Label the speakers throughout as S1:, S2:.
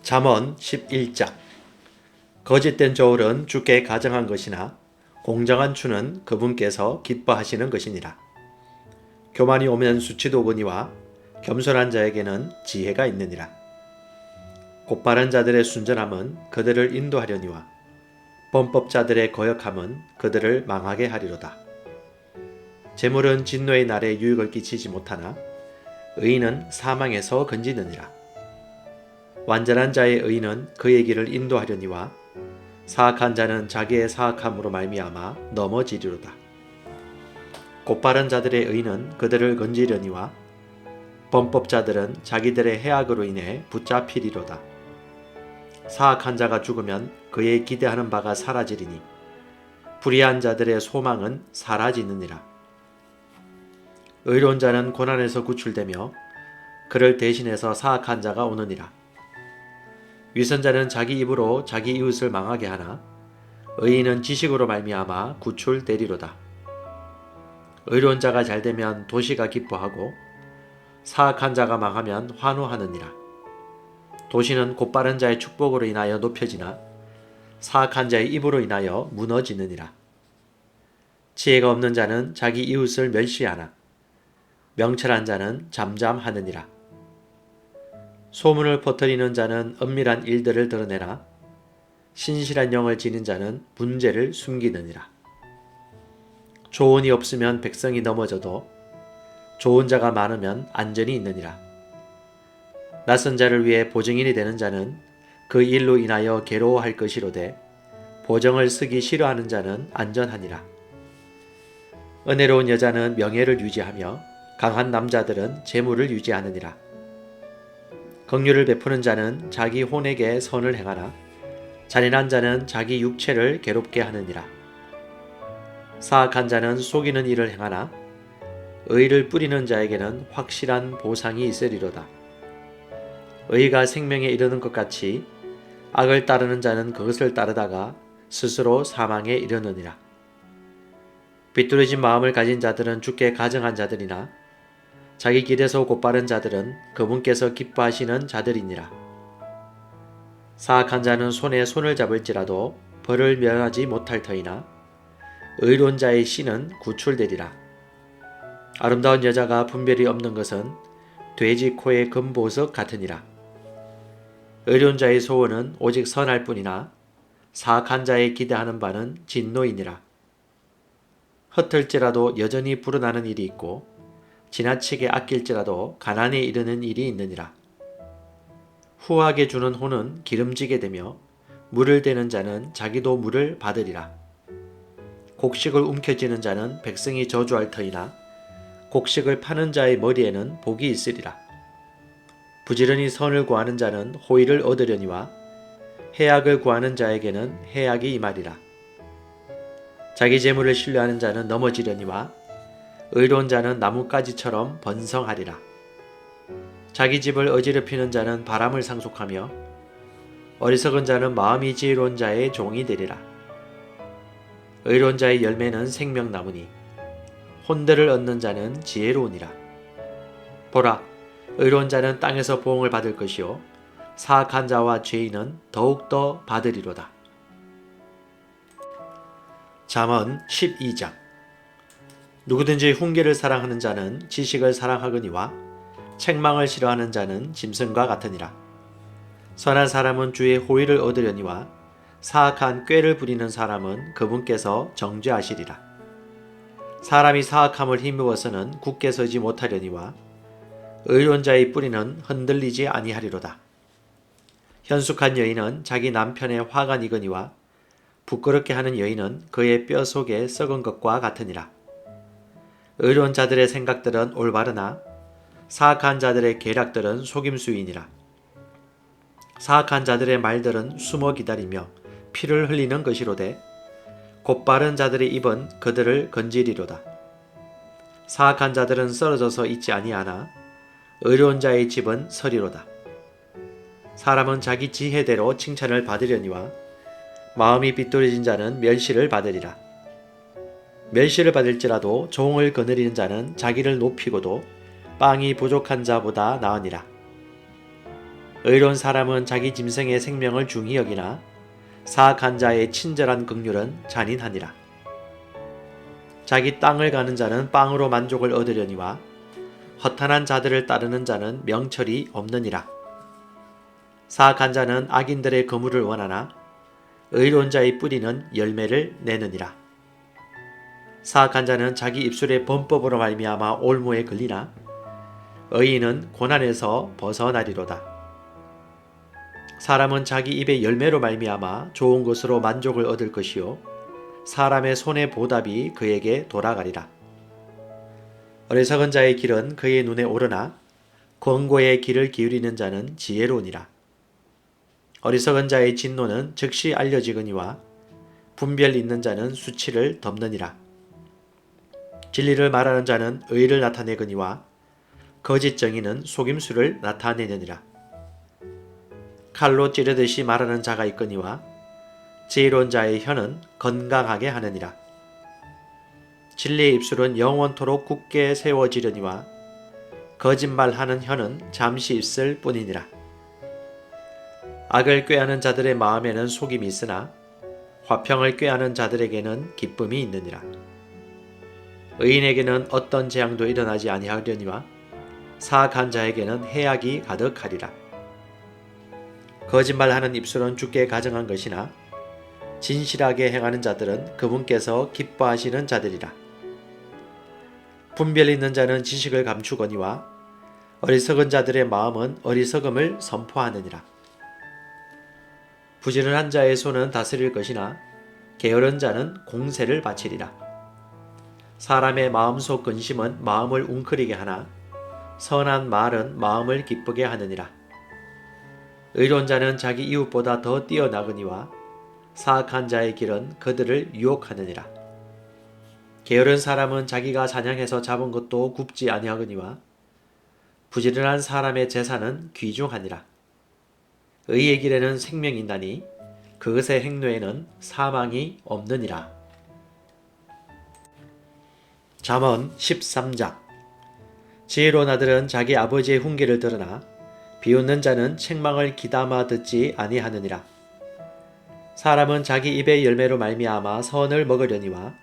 S1: 잠언 11장. 거짓된 저울은 주께 가정한 것이나 공정한 추는 그분께서 기뻐하시는 것이니라. 교만이 오면 수치도 오거니와 겸손한 자에게는 지혜가 있느니라. 곧바른 자들의 순전함은 그들을 인도하려니와 범법자들의 거역함은 그들을 망하게 하리로다. 재물은 진노의 날에 유익을 끼치지 못하나 의인은 사망에서 건지느니라. 완전한 자의 의인은 그의 길을 인도하려니와 사악한 자는 자기의 사악함으로 말미암아 넘어지리로다. 곧바른 자들의 의인은 그들을 건지려니와 범법자들은 자기들의 해악으로 인해 붙잡히리로다. 사악한 자가 죽으면 그의 기대하는 바가 사라지리니 불의한 자들의 소망은 사라지느니라. 의로운 자는 고난에서 구출되며 그를 대신해서 사악한 자가 오느니라. 위선자는 자기 입으로 자기 이웃을 망하게 하나 의인은 지식으로 말미암아 구출되리로다. 의로운 자가 잘되면 도시가 기뻐하고 사악한 자가 망하면 환호하느니라. 도시는 곧바른 자의 축복으로 인하여 높여지나 사악한 자의 입으로 인하여 무너지느니라. 지혜가 없는 자는 자기 이웃을 멸시하나 명철한 자는 잠잠하느니라. 소문을 퍼뜨리는 자는 은밀한 일들을 드러내나 신실한 영을 지닌 자는 문제를 숨기느니라. 조언이 없으면 백성이 넘어져도 좋은 자가 많으면 안전이 있느니라. 낯선 자를 위해 보증인이 되는 자는 그 일로 인하여 괴로워할 것이로되 보정을 쓰기 싫어하는 자는 안전하니라. 은혜로운 여자는 명예를 유지하며 강한 남자들은 재물을 유지하느니라. 긍휼을 베푸는 자는 자기 혼에게 선을 행하나 잔인한 자는 자기 육체를 괴롭게 하느니라. 사악한 자는 속이는 일을 행하나 의를 뿌리는 자에게는 확실한 보상이 있으리로다. 의가 생명에 이르는 것 같이 악을 따르는 자는 그것을 따르다가 스스로 사망에 이르느니라. 비뚤어진 마음을 가진 자들은 주께 가정한 자들이나 자기 길에서 곧바른 자들은 그분께서 기뻐하시는 자들이니라. 사악한 자는 손에 손을 잡을지라도 벌을 면하지 못할 터이나 의로운 자의 씨는 구출되리라. 아름다운 여자가 분별이 없는 것은 돼지 코의 금보석 같으니라. 의로운 자의 소원은 오직 선할 뿐이나 사악한 자의 기대하는 바는 진노이니라. 흩을지라도 여전히 불어나는 일이 있고 지나치게 아낄지라도 가난에 이르는 일이 있느니라. 후하게 주는 혼은 기름지게 되며 물을 대는 자는 자기도 물을 받으리라. 곡식을 움켜쥐는 자는 백성이 저주할 터이나 곡식을 파는 자의 머리에는 복이 있으리라. 부지런히 선을 구하는 자는 호의를 얻으려니와 해악을 구하는 자에게는 해악이 임하리라. 자기 재물을 신뢰하는 자는 넘어지려니와 의로운 자는 나뭇가지처럼 번성하리라. 자기 집을 어지럽히는 자는 바람을 상속하며 어리석은 자는 마음이 지혜로운 자의 종이 되리라. 의로운 자의 열매는 생명나무니 혼대를 얻는 자는 지혜로우니라. 보라, 의로운 자는 땅에서 보응을 받을 것이요 사악한 자와 죄인은 더욱더 받으리로다. 잠언 12장. 누구든지 훈계를 사랑하는 자는 지식을 사랑하거니와 책망을 싫어하는 자는 짐승과 같으니라. 선한 사람은 주의 호의를 얻으려니와 사악한 꾀를 부리는 사람은 그분께서 정죄하시리라. 사람이 사악함을 힘입어서는 굳게 서지 못하려니와 의로운 자의 뿌리는 흔들리지 아니하리로다. 현숙한 여인은 자기 남편의 화가 이거니와 부끄럽게 하는 여인은 그의 뼈 속에 썩은 것과 같으니라. 의로운 자들의 생각들은 올바르나 사악한 자들의 계략들은 속임수이니라. 사악한 자들의 말들은 숨어 기다리며 피를 흘리는 것이로되 곧바른 자들의 입은 그들을 건지리로다. 사악한 자들은 쓰러져서 있지 아니하나 의로운 자의 집은 서리로다. 사람은 자기 지혜대로 칭찬을 받으려니와 마음이 비뚤어진 자는 멸시를 받으리라. 멸시를 받을지라도 종을 거느리는 자는 자기를 높이고도 빵이 부족한 자보다 나으니라. 의로운 사람은 자기 짐승의 생명을 중히 여기나 사악한 자의 친절한 긍휼은 잔인하니라. 자기 땅을 가는 자는 빵으로 만족을 얻으려니와 허탄한 자들을 따르는 자는 명철이 없느니라. 사악한 자는 악인들의 거물을 원하나 의로운 자의 뿌리는 열매를 내느니라. 사악한 자는 자기 입술의 범법으로 말미암아 올무에 걸리나 의인은 고난에서 벗어나리로다. 사람은 자기 입의 열매로 말미암아 좋은 것으로 만족을 얻을 것이요 사람의 손의 보답이 그에게 돌아가리라. 어리석은 자의 길은 그의 눈에 오르나 권고의 길을 기울이는 자는 지혜로우니라. 어리석은 자의 진노는 즉시 알려지거니와 분별 있는 자는 수치를 덮느니라. 진리를 말하는 자는 의를 나타내거니와 거짓 정의는 속임수를 나타내느니라. 칼로 찌르듯이 말하는 자가 있거니와 지혜로운 자의 혀는 건강하게 하느니라. 진리의 입술은 영원토록 굳게 세워지려니와 거짓말하는 혀는 잠시 있을 뿐이니라. 악을 꾀하는 자들의 마음에는 속임이 있으나 화평을 꾀하는 자들에게는 기쁨이 있느니라. 의인에게는 어떤 재앙도 일어나지 아니하려니와 사악한 자에게는 해악이 가득하리라. 거짓말하는 입술은 주께 가정한 것이나 진실하게 행하는 자들은 그분께서 기뻐하시는 자들이라. 분별 있는 자는 지식을 감추거니와 어리석은 자들의 마음은 어리석음을 선포하느니라. 부지런한 자의 손은 다스릴 것이나 게으른 자는 공세를 바치리라. 사람의 마음속 근심은 마음을 웅크리게 하나 선한 말은 마음을 기쁘게 하느니라. 의로운 자는 자기 이웃보다 더 뛰어나거니와 사악한 자의 길은 그들을 유혹하느니라. 게으른 사람은 자기가 사냥해서 잡은 것도 굽지 아니하거니와 부지런한 사람의 재산은 귀중하니라. 의의 길에는 생명이 있나니 그것의 행로에는 사망이 없느니라. 잠언 13장. 지혜로운 아들은 자기 아버지의 훈계를 들으나 비웃는 자는 책망을 기담아 듣지 아니하느니라. 사람은 자기 입의 열매로 말미암아 선을 먹으려니와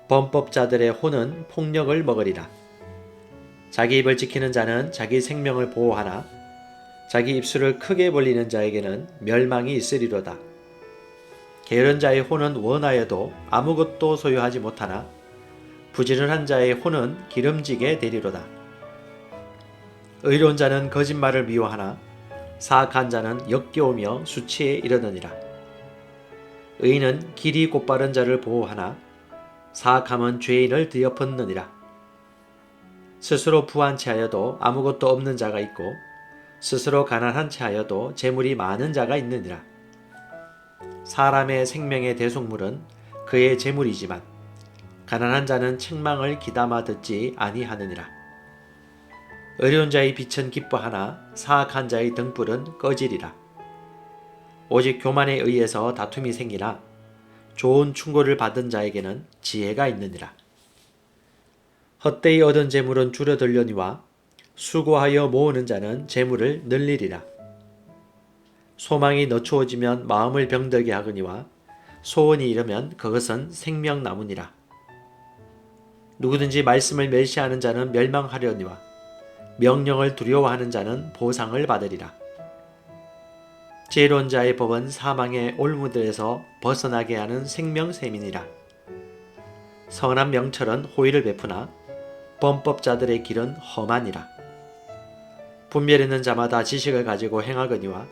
S1: 범법자들의 혼은 폭력을 먹으리라. 자기 입을 지키는 자는 자기 생명을 보호하나 자기 입술을 크게 벌리는 자에게는 멸망이 있으리로다. 게으른 자의 혼은 원하여도 아무것도 소유하지 못하나 부지런한 자의 혼은 기름지게 되리로다. 의로운 자는 거짓말을 미워하나 사악한 자는 역겨우며 수치에 이르느니라. 의인은 길이 곧바른 자를 보호하나 사악함은 죄인을 뒤엎느니라. 스스로 부한 채하여도 아무것도 없는 자가 있고 스스로 가난한 채하여도 재물이 많은 자가 있느니라. 사람의 생명의 대속물은 그의 재물이지만 가난한 자는 책망을 기담아 듣지 아니하느니라. 의로운 자의 빛은 기뻐하나 사악한 자의 등불은 꺼지리라. 오직 교만에 의해서 다툼이 생기나 좋은 충고를 받은 자에게는 지혜가 있느니라. 헛되이 얻은 재물은 줄어들려니와 수고하여 모으는 자는 재물을 늘리리라. 소망이 늦추어지면 마음을 병들게 하거니와 소원이 이르면 그것은 생명나무니라. 누구든지 말씀을 멸시하는 자는 멸망하려니와 명령을 두려워하는 자는 보상을 받으리라. 지혜로운 자의 법은 사망의 올무들에서 벗어나게 하는 생명샘이니라. 선한 명철은 호의를 베푸나 범법자들의 길은 험하니라. 분별 있는 자마다 지식을 가지고 행하거니와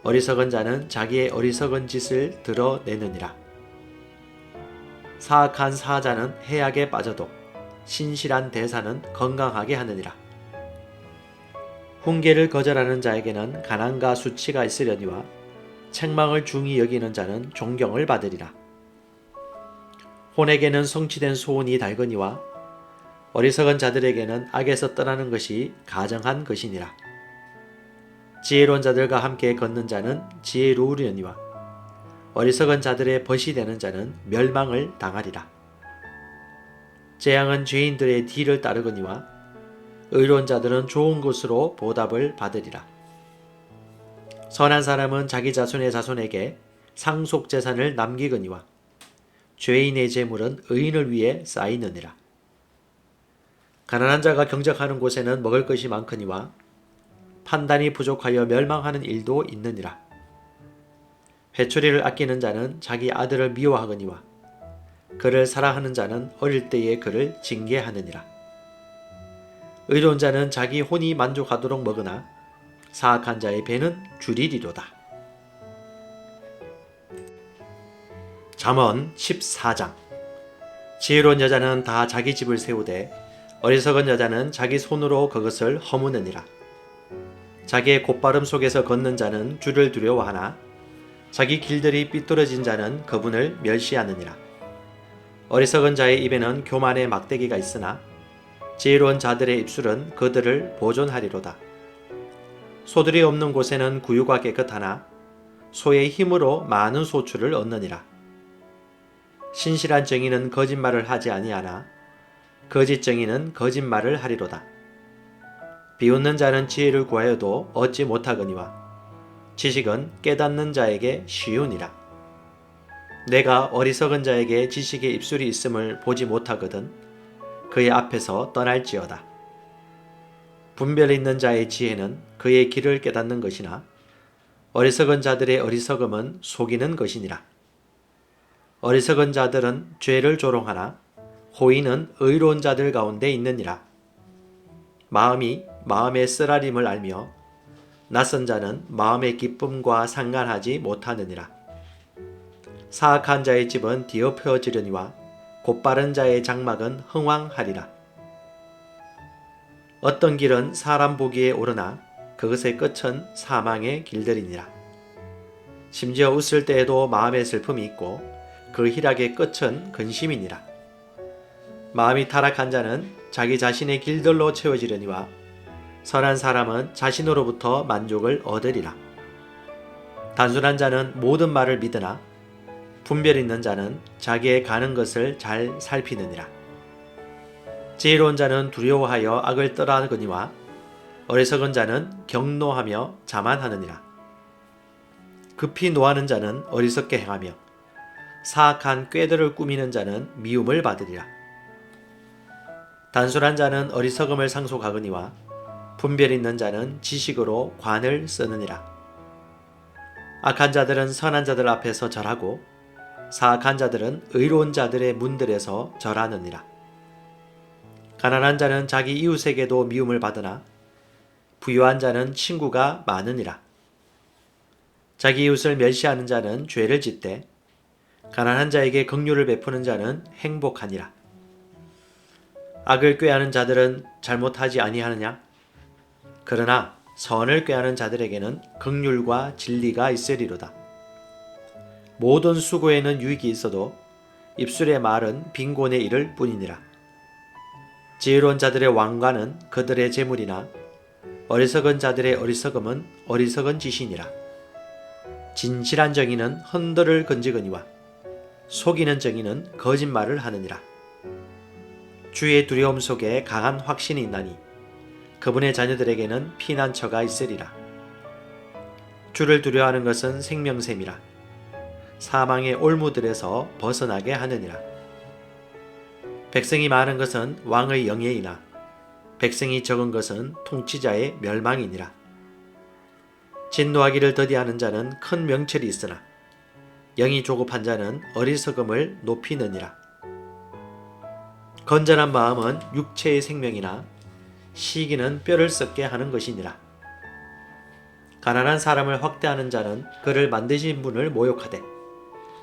S1: 어리석은 자는 자기의 어리석은 짓을 드러내느니라. 사악한 사자는 해악에 빠져도 신실한 대사는 건강하게 하느니라. 훈계를 거절하는 자에게는 가난과 수치가 있으려니와 책망을 중히 여기는 자는 존경을 받으리라. 혼에게는 성취된 소원이 달거니와 어리석은 자들에게는 악에서 떠나는 것이 가정한 것이니라. 지혜로운 자들과 함께 걷는 자는 지혜로우려니와 어리석은 자들의 벗이 되는 자는 멸망을 당하리라. 재앙은 죄인들의 뒤를 따르거니와 의로운 자들은 좋은 것으로 보답을 받으리라. 선한 사람은 자기 자손의 자손에게 상속 재산을 남기거니와 죄인의 재물은 의인을 위해 쌓이느니라. 가난한 자가 경작하는 곳에는 먹을 것이 많거니와 판단이 부족하여 멸망하는 일도 있느니라. 회초리를 아끼는 자는 자기 아들을 미워하거니와 그를 사랑하는 자는 어릴 때에 그를 징계하느니라. 의로운 자는 자기 혼이 만족하도록 먹으나 사악한 자의 배는 줄이리로다. 잠언 14장. 지혜로운 여자는 다 자기 집을 세우되 어리석은 여자는 자기 손으로 그것을 허무느니라. 자기의 곧바름 속에서 걷는 자는 주를 두려워하나 자기 길들이 삐뚤어진 자는 그분을 멸시하느니라. 어리석은 자의 입에는 교만의 막대기가 있으나 지혜로운 자들의 입술은 그들을 보존하리로다. 소들이 없는 곳에는 구유가 깨끗하나 소의 힘으로 많은 소출을 얻느니라. 신실한 정의는 거짓말을 하지 아니하나 거짓 정의는 거짓말을 하리로다. 비웃는 자는 지혜를 구하여도 얻지 못하거니와 지식은 깨닫는 자에게 쉬우니라. 내가 어리석은 자에게 지식의 입술이 있음을 보지 못하거든 그의 앞에서 떠날지어다. 분별 있는 자의 지혜는 그의 길을 깨닫는 것이나 어리석은 자들의 어리석음은 속이는 것이니라. 어리석은 자들은 죄를 조롱하나 호의는 의로운 자들 가운데 있느니라. 마음이 마음의 쓰라림을 알며 낯선 자는 마음의 기쁨과 상관하지 못하느니라. 사악한 자의 집은 뒤엎여지려니와 곧바른 자의 장막은 흥왕하리라. 어떤 길은 사람 보기에 오르나 그것의 끝은 사망의 길들이니라. 심지어 웃을 때에도 마음의 슬픔이 있고 그 희락의 끝은 근심이니라. 마음이 타락한 자는 자기 자신의 길들로 채워지려니와 선한 사람은 자신으로부터 만족을 얻으리라. 단순한 자는 모든 말을 믿으나 분별 있는 자는 자기의 가는 것을 잘 살피느니라. 지혜로운 자는 두려워하여 악을 떠나거니와 어리석은 자는 경노하며 자만하느니라. 급히 노하는 자는 어리석게 행하며 사악한 꾀들을 꾸미는 자는 미움을 받으리라. 단순한 자는 어리석음을 상속하거니와 분별 있는 자는 지식으로 관을 쓰느니라. 악한 자들은 선한 자들 앞에서 절하고 사악한 자들은 의로운 자들의 문들에서 절하느니라. 가난한 자는 자기 이웃에게도 미움을 받으나 부유한 자는 친구가 많으니라. 자기 이웃을 멸시하는 자는 죄를 짓되 가난한 자에게 긍휼을 베푸는 자는 행복하니라. 악을 꾀하는 자들은 잘못하지 아니하느냐? 그러나 선을 꾀하는 자들에게는 긍휼과 진리가 있으리로다. 모든 수고에는 유익이 있어도 입술의 말은 빈곤에 이를 뿐이니라. 지혜로운 자들의 왕관은 그들의 재물이나 어리석은 자들의 어리석음은 어리석은 짓이니라. 진실한 정의는 헌들을 건지거니와 속이는 정의는 거짓말을 하느니라. 주의 두려움 속에 강한 확신이 있나니 그분의 자녀들에게는 피난처가 있으리라. 주를 두려워하는 것은 생명샘이라. 사망의 올무들에서 벗어나게 하느니라. 백성이 많은 것은 왕의 영예이나 백성이 적은 것은 통치자의 멸망이니라. 진노하기를 더디하는 자는 큰 명철이 있으나 영이 조급한 자는 어리석음을 높이느니라. 건전한 마음은 육체의 생명이나 시기는 뼈를 썩게 하는 것이니라. 가난한 사람을 확대하는 자는 그를 만드신 분을 모욕하되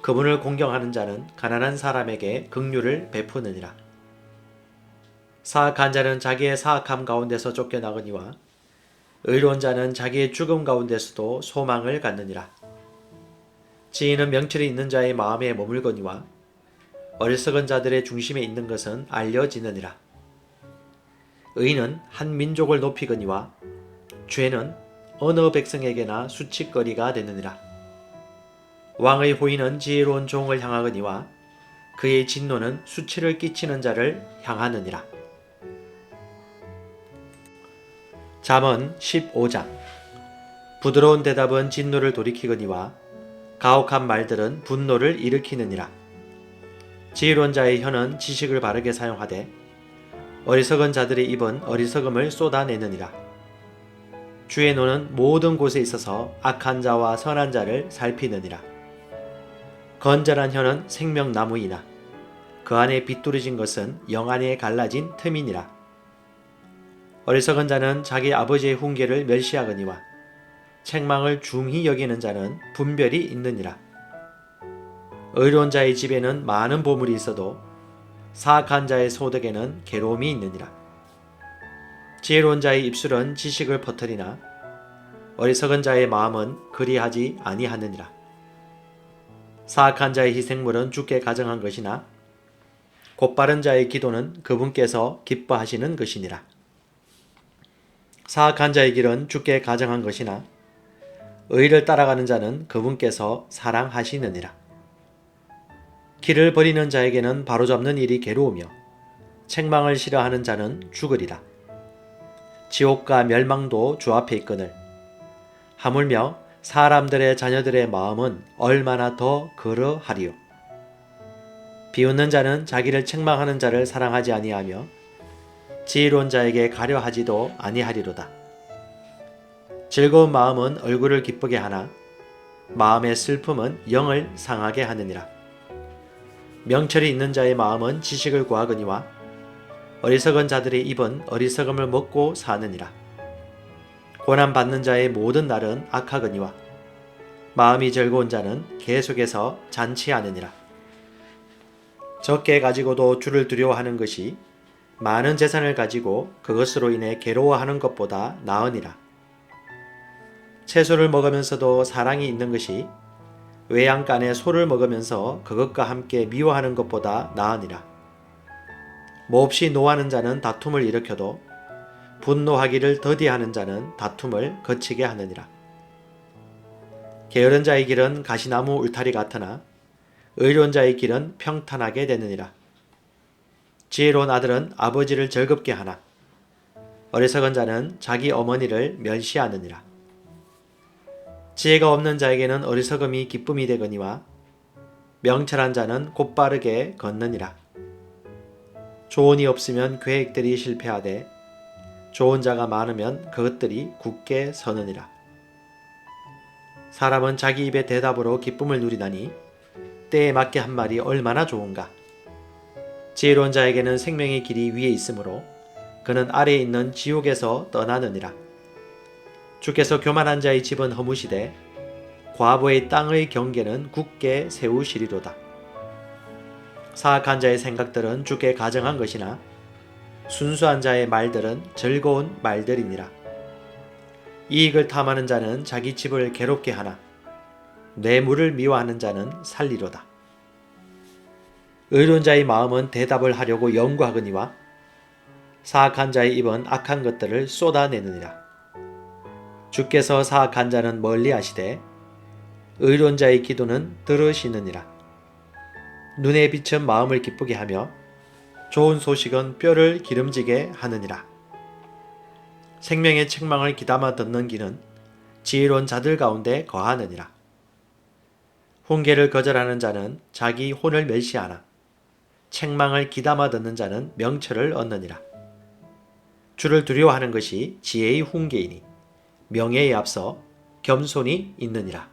S1: 그분을 공경하는 자는 가난한 사람에게 긍휼을 베푸느니라. 사악한 자는 자기의 사악함 가운데서 쫓겨나거니와 의로운 자는 자기의 죽음 가운데서도 소망을 갖느니라. 지혜는 명철이 있는 자의 마음에 머물거니와 어리석은 자들의 중심에 있는 것은 알려지느니라. 의인은 한 민족을 높이거니와 죄는 어느 백성에게나 수치거리가 되느니라. 왕의 호의는 지혜로운 종을 향하거니와 그의 진노는 수치를 끼치는 자를 향하느니라. 잠언 15장. 부드러운 대답은 진노를 돌이키거니와 가혹한 말들은 분노를 일으키느니라. 지혜로운 자의 혀는 지식을 바르게 사용하되 어리석은 자들의 입은 어리석음을 쏟아내느니라. 주의 노는 모든 곳에 있어서 악한 자와 선한 자를 살피느니라. 건전한 혀는 생명나무이나 그 안에 비뚤어진 것은 영 안에 갈라진 틈이니라. 어리석은 자는 자기 아버지의 훈계를 멸시하거니와 책망을 중히 여기는 자는 분별이 있느니라. 의로운 자의 집에는 많은 보물이 있어도 사악한 자의 소득에는 괴로움이 있느니라. 지혜로운 자의 입술은 지식을 퍼뜨리나 어리석은 자의 마음은 그리하지 아니하느니라. 사악한 자의 희생물은 주께 가정한 것이나 곧바른 자의 기도는 그분께서 기뻐하시는 것이니라. 사악한 자의 길은 주께 가정한 것이나 의를 따라가는 자는 그분께서 사랑하시느니라. 길을 버리는 자에게는 바로잡는 일이 괴로우며 책망을 싫어하는 자는 죽으리라. 지옥과 멸망도 주 앞에 있거늘 하물며 사람들의 자녀들의 마음은 얼마나 더 그러하리요. 비웃는 자는 자기를 책망하는 자를 사랑하지 아니하며 지혜로운 자에게 가려하지도 아니하리로다. 즐거운 마음은 얼굴을 기쁘게 하나 마음의 슬픔은 영을 상하게 하느니라. 명철이 있는 자의 마음은 지식을 구하거니와 어리석은 자들의 입은 어리석음을 먹고 사느니라. 고난받는 자의 모든 날은 악하거니와 마음이 즐거운 자는 계속해서 잔치하느니라. 적게 가지고도 주를 두려워하는 것이 많은 재산을 가지고 그것으로 인해 괴로워하는 것보다 나으니라. 채소를 먹으면서도 사랑이 있는 것이 외양간에 소를 먹으면서 그것과 함께 미워하는 것보다 나으니라. 몹시 노하는 자는 다툼을 일으켜도 분노하기를 더디하는 자는 다툼을 거치게 하느니라. 게으른 자의 길은 가시나무 울타리 같으나 의로운 자의 길은 평탄하게 되느니라. 지혜로운 아들은 아버지를 즐겁게 하나 어리석은 자는 자기 어머니를 멸시하느니라. 지혜가 없는 자에게는 어리석음이 기쁨이 되거니와 명철한 자는 곧바르게 걷느니라. 조언이 없으면 계획들이 실패하되 좋은 자가 많으면 그것들이 굳게 서느니라. 사람은 자기 입의 대답으로 기쁨을 누리나니 때에 맞게 한 말이 얼마나 좋은가. 지혜로운 자에게는 생명의 길이 위에 있으므로 그는 아래에 있는 지옥에서 떠나느니라. 주께서 교만한 자의 집은 허무시되 과부의 땅의 경계는 굳게 세우시리로다. 사악한 자의 생각들은 주께 가정한 것이나 순수한 자의 말들은 즐거운 말들이니라. 이익을 탐하는 자는 자기 집을 괴롭게 하나 뇌물을 미워하는 자는 살리로다. 의로운 자의 마음은 대답을 하려고 연구하거니와 사악한 자의 입은 악한 것들을 쏟아내느니라. 주께서 사악한 자는 멀리 하시되 의로운 자의 기도는 들으시느니라. 눈의 빛은 마음을 기쁘게 하며 좋은 소식은 뼈를 기름지게 하느니라. 생명의 책망을 귀담아 듣는 기는 지혜로운 자들 가운데 거하느니라. 훈계를 거절하는 자는 자기 혼을 멸시하나 책망을 귀담아 듣는 자는 명철을 얻느니라. 주를 두려워하는 것이 지혜의 훈계이니 명예에 앞서 겸손이 있느니라.